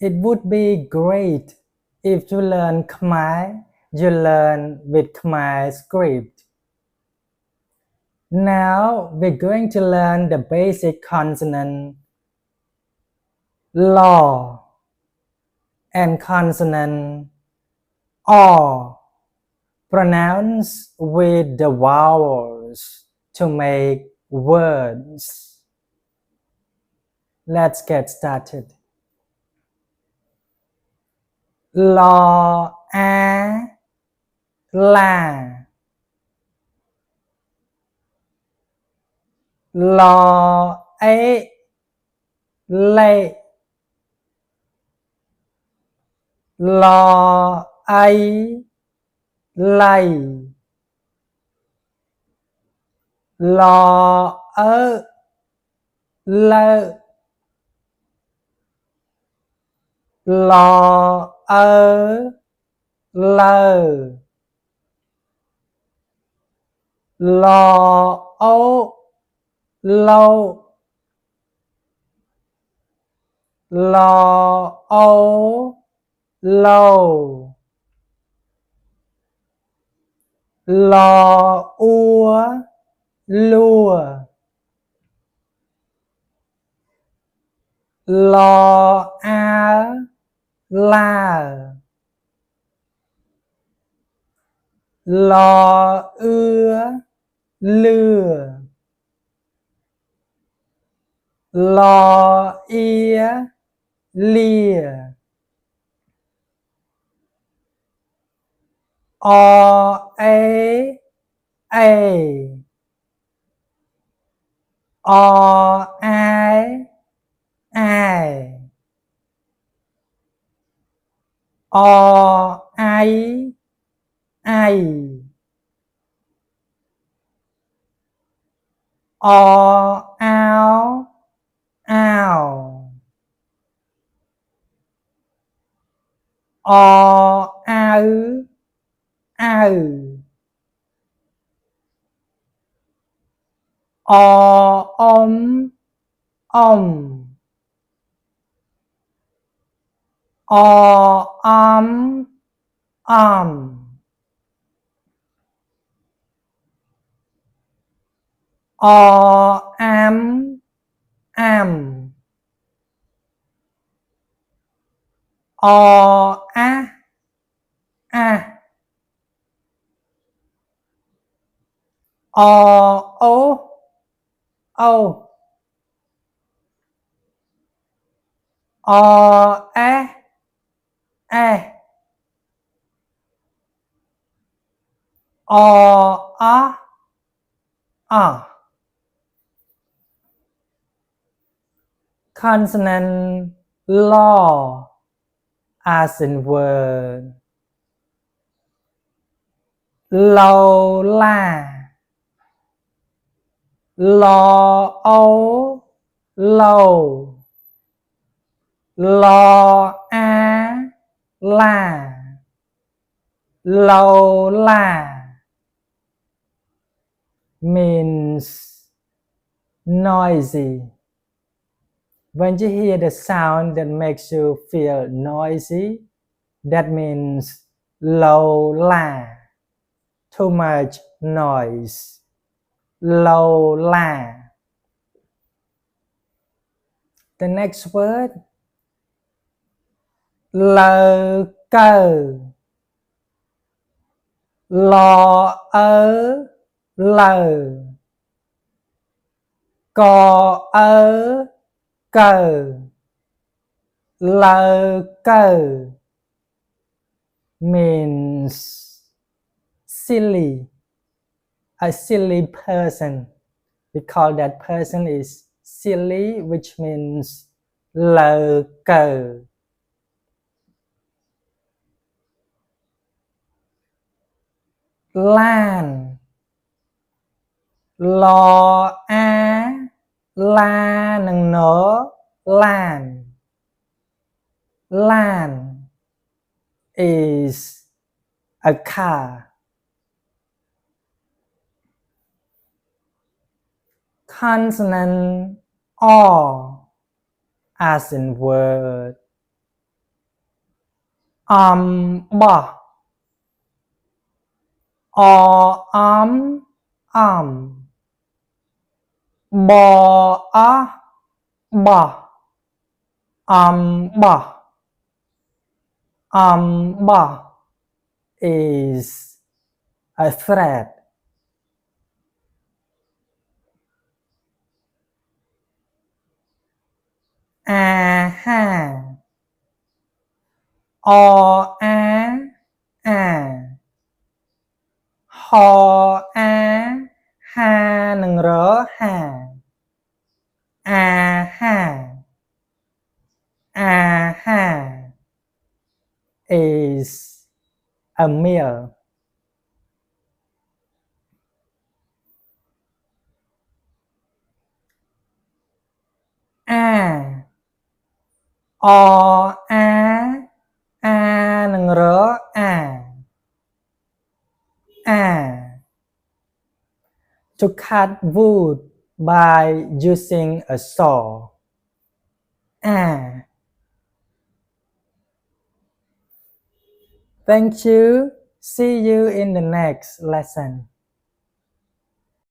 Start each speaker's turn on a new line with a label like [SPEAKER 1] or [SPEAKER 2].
[SPEAKER 1] It would be great if you learn Khmer, you learn with Khmer script. Now we're going to learn the basic consonant law and consonant or pronounce with the vowels to make words. Let's get started. Lo a la, lo a lệ, lo ấy lầy, lo ơ lơ, lo ơ lơ, lo ô lâu, lo ô lâu, lo úa lùa, lo á la, lo ưa lừa, lo ia lìa, o ê ê, o ai ai, o ấy ai, o áo ào, o áo áo, o ông, o om, o am o a o ô o e o a. Consonant law as in word lâu la, lo âu lâu, lo a la, lâu la means noisy. When you hear the sound that makes you feel noisy, that means lâu la, too much noise, lâu la. The next word, lơ cơ, lo ơ lờ, co ơ cờ, lơ cơ means silly, a silly person. We call that person is silly, which means lơ cơ. Lan, lo a la nâng nở lan, lan is a car. Consonant o as in word บ่อ่บ่บ่บ่บ่ is a thread haฮอฮาหนึ่งห้าห้าห้า is a mealอหนึ่งto cut wood by using a saw thank you see you in the next lesson